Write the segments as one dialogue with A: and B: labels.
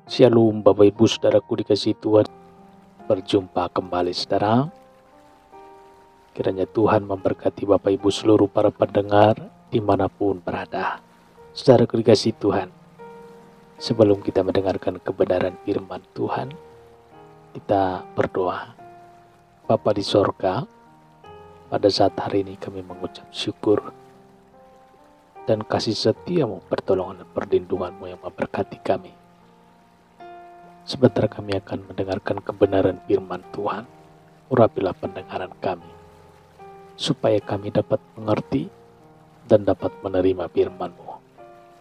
A: Shalom Bapak Ibu Saudaraku dikasihi Tuhan. Berjumpa kembali saudara. Kiranya Tuhan memberkati Bapak Ibu seluruh para pendengar dimanapun berada. Saudaraku dikasihi Tuhan, sebelum kita mendengarkan kebenaran firman Tuhan, kita berdoa. Bapa di sorga, pada saat hari ini kami mengucap syukur dan kasih setiamu, pertolongan dan perlindunganmu yang memberkati kami. Sebentar kami akan mendengarkan kebenaran firman Tuhan. Urapilah pendengaran kami, supaya kami dapat mengerti dan dapat menerima firman-Mu.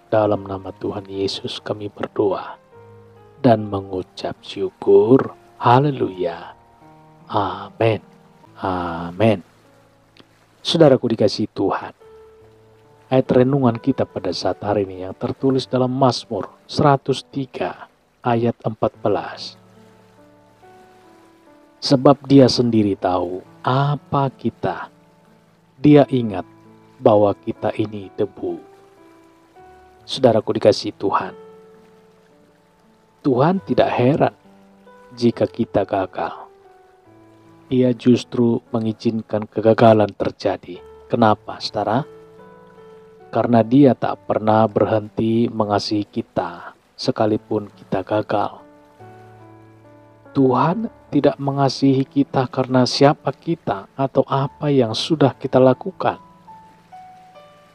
A: Dalam nama Tuhan Yesus kami berdoa dan mengucap syukur. Haleluya. Amin. Amin. Saudaraku dikasihi Tuhan, ayat renungan kita pada saat hari ini yang tertulis dalam Mazmur 103 ayat 14. Sebab dia sendiri tahu apa kita. Dia ingat bahwa kita ini debu. Saudaraku dikasihi Tuhan, Tuhan tidak heran jika kita gagal. Ia justru mengizinkan kegagalan terjadi. Kenapa, saudara? Karena dia tak pernah berhenti mengasihi kita sekalipun kita gagal. Tuhan tidak mengasihi kita karena siapa kita atau apa yang sudah kita lakukan.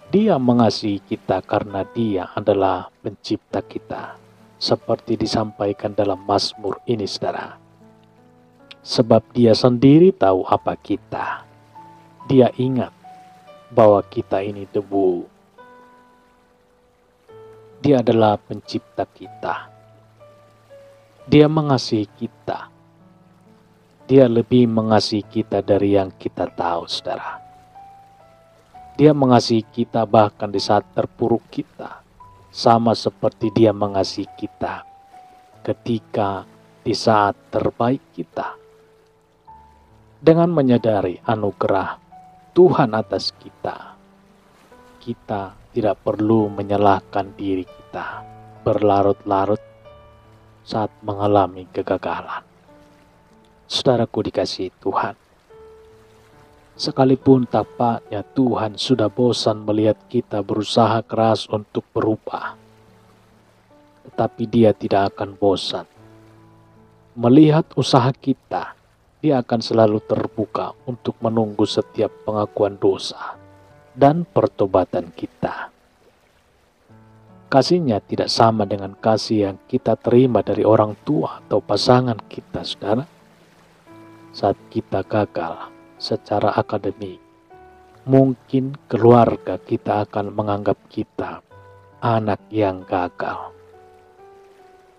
A: Dia mengasihi kita karena Dia adalah pencipta kita, seperti disampaikan dalam Mazmur ini, saudara. Sebab Dia sendiri tahu apa kita. Dia ingat bahwa kita ini debu. Dia adalah pencipta kita. Dia mengasihi kita. Dia lebih mengasihi kita dari yang kita tahu, saudara. Dia mengasihi kita bahkan di saat terpuruk kita. Sama seperti Dia mengasihi kita ketika di saat terbaik kita. Dengan menyadari anugerah Tuhan atas kita, kita tidak perlu menyalahkan diri kita berlarut-larut saat mengalami kegagalan. Saudaraku dikasihi Tuhan, sekalipun tampaknya Tuhan sudah bosan melihat kita berusaha keras untuk berubah, tetapi Dia tidak akan bosan melihat usaha kita. Dia akan selalu terbuka untuk menunggu setiap pengakuan dosa dan pertobatan kita. Kasih-Nya tidak sama dengan kasih yang kita terima dari orang tua atau pasangan kita, saudara. Saat kita gagal secara akademik, mungkin keluarga kita akan menganggap kita anak yang gagal.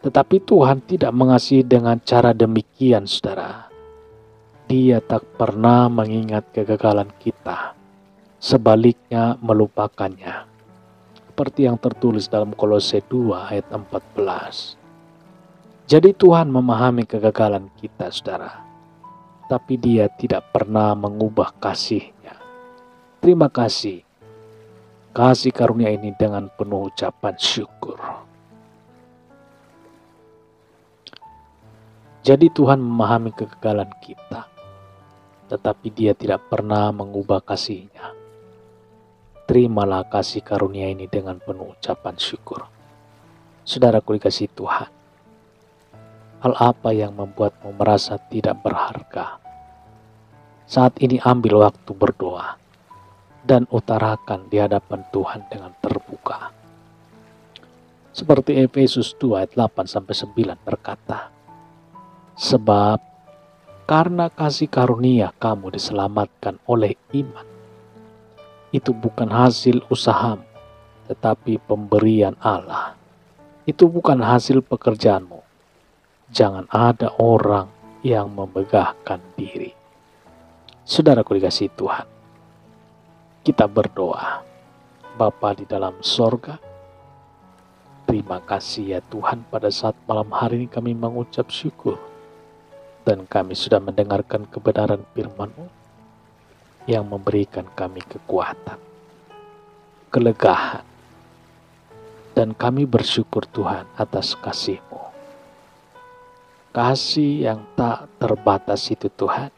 A: Tetapi Tuhan tidak mengasihi dengan cara demikian, saudara. Dia tak pernah mengingat kegagalan kita, sebaliknya melupakannya. Seperti yang tertulis dalam Kolose 2 ayat 14. Jadi Tuhan memahami kegagalan kita, saudara. Tapi Dia tidak pernah mengubah kasih-Nya. Terima kasih. Kasih karunia ini dengan penuh ucapan syukur. Jadi Tuhan memahami kegagalan kita, tetapi Dia tidak pernah mengubah kasih-Nya. Terimalah kasih karunia ini dengan penuh ucapan syukur. Saudaraku dikasihi Tuhan, hal apa yang membuatmu merasa tidak berharga? Saat ini ambil waktu berdoa dan utarakan di hadapan Tuhan dengan terbuka. Seperti Efesus 2 ayat 8-9 berkata, sebab karena kasih karunia kamu diselamatkan oleh iman. Itu bukan hasil usahamu, tetapi pemberian Allah. Itu bukan hasil pekerjaanmu. Jangan ada orang yang memegahkan diri. Saudaraku dikasihi Tuhan, kita berdoa. Bapa di dalam sorga, terima kasih ya Tuhan, pada saat malam hari ini kami mengucap syukur. Dan kami sudah mendengarkan kebenaran firman-Mu yang memberikan kami kekuatan, kelegaan, dan kami bersyukur Tuhan atas kasih-Mu. kasih yang tak terbatas itu Tuhan,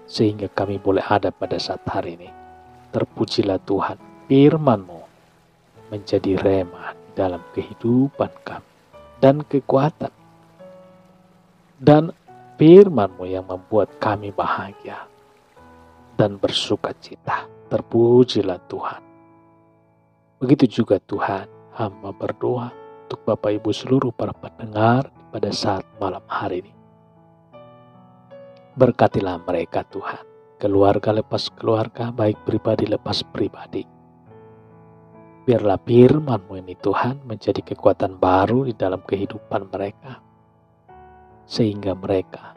A: sehingga kami boleh ada pada saat hari ini. Terpujilah Tuhan, firman-Mu menjadi rema dalam kehidupan kami dan kekuatan. Dan firman-Mu yang membuat kami bahagia dan bersuka cita. Terpujilah Tuhan. Begitu juga Tuhan, hamba berdoa untuk Bapak Ibu seluruh para pendengar pada saat malam hari ini. Berkatilah mereka Tuhan, keluarga lepas keluarga, baik pribadi lepas pribadi. Biarlah firman-Mu ini Tuhan menjadi kekuatan baru di dalam kehidupan mereka, sehingga mereka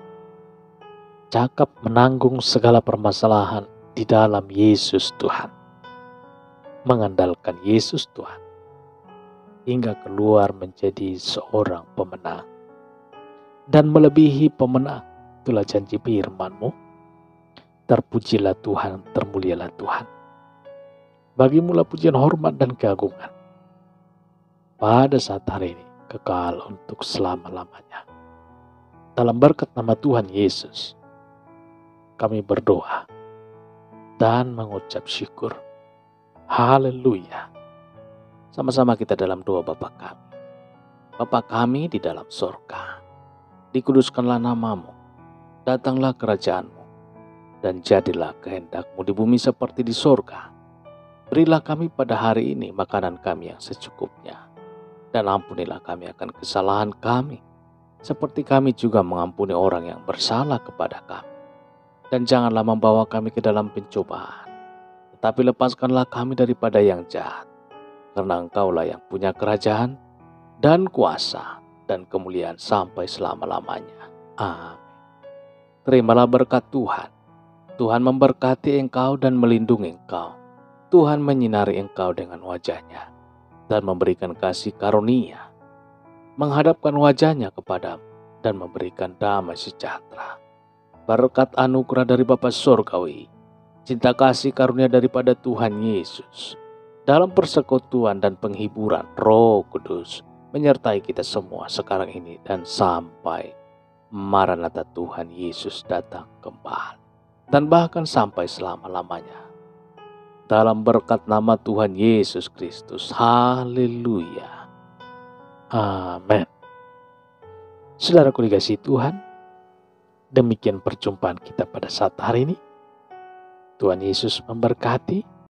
A: cakap menanggung segala permasalahan di dalam Yesus Tuhan. Mengandalkan Yesus Tuhan, hingga keluar menjadi seorang pemenang. Dan melebihi pemenang, itulah janji firman-Mu. Terpujilah Tuhan, termulialah Tuhan. Bagimu-lah pujian, hormat, dan keagungan pada saat hari ini, kekal untuk selama-lamanya. Dalam berkat nama Tuhan Yesus, kami berdoa dan mengucap syukur. Haleluya. Sama-sama kita dalam doa Bapa kami. Bapa kami di dalam sorga, dikuduskanlah nama-Mu, datanglah kerajaan-Mu, dan jadilah kehendak-Mu di bumi seperti di sorga. Berilah kami pada hari ini makanan kami yang secukupnya, dan ampunilah kami akan kesalahan kami, seperti kami juga mengampuni orang yang bersalah kepada kami. Dan janganlah membawa kami ke dalam pencobaan, tetapi lepaskanlah kami daripada yang jahat, karena Engkaulah yang punya kerajaan dan kuasa dan kemuliaan sampai selama-lamanya. Amin. Terimalah berkat Tuhan. Tuhan memberkati engkau dan melindungi engkau. Tuhan menyinari engkau dengan wajah-Nya dan memberikan kasih karunia, menghadapkan wajah-Nya kepadamu dan memberikan damai sejahtera. Berkat anugerah dari Bapa Surgawi, cinta kasih karunia daripada Tuhan Yesus, dalam persekutuan dan penghiburan Roh Kudus, menyertai kita semua sekarang ini dan sampai Maranatha Tuhan Yesus datang kembali. Dan bahkan sampai selama-lamanya. Dalam berkat nama Tuhan Yesus Kristus. Haleluya. Amin. Saudaraku dikasihi Tuhan, demikian perjumpaan kita pada saat hari ini. Tuhan Yesus memberkati.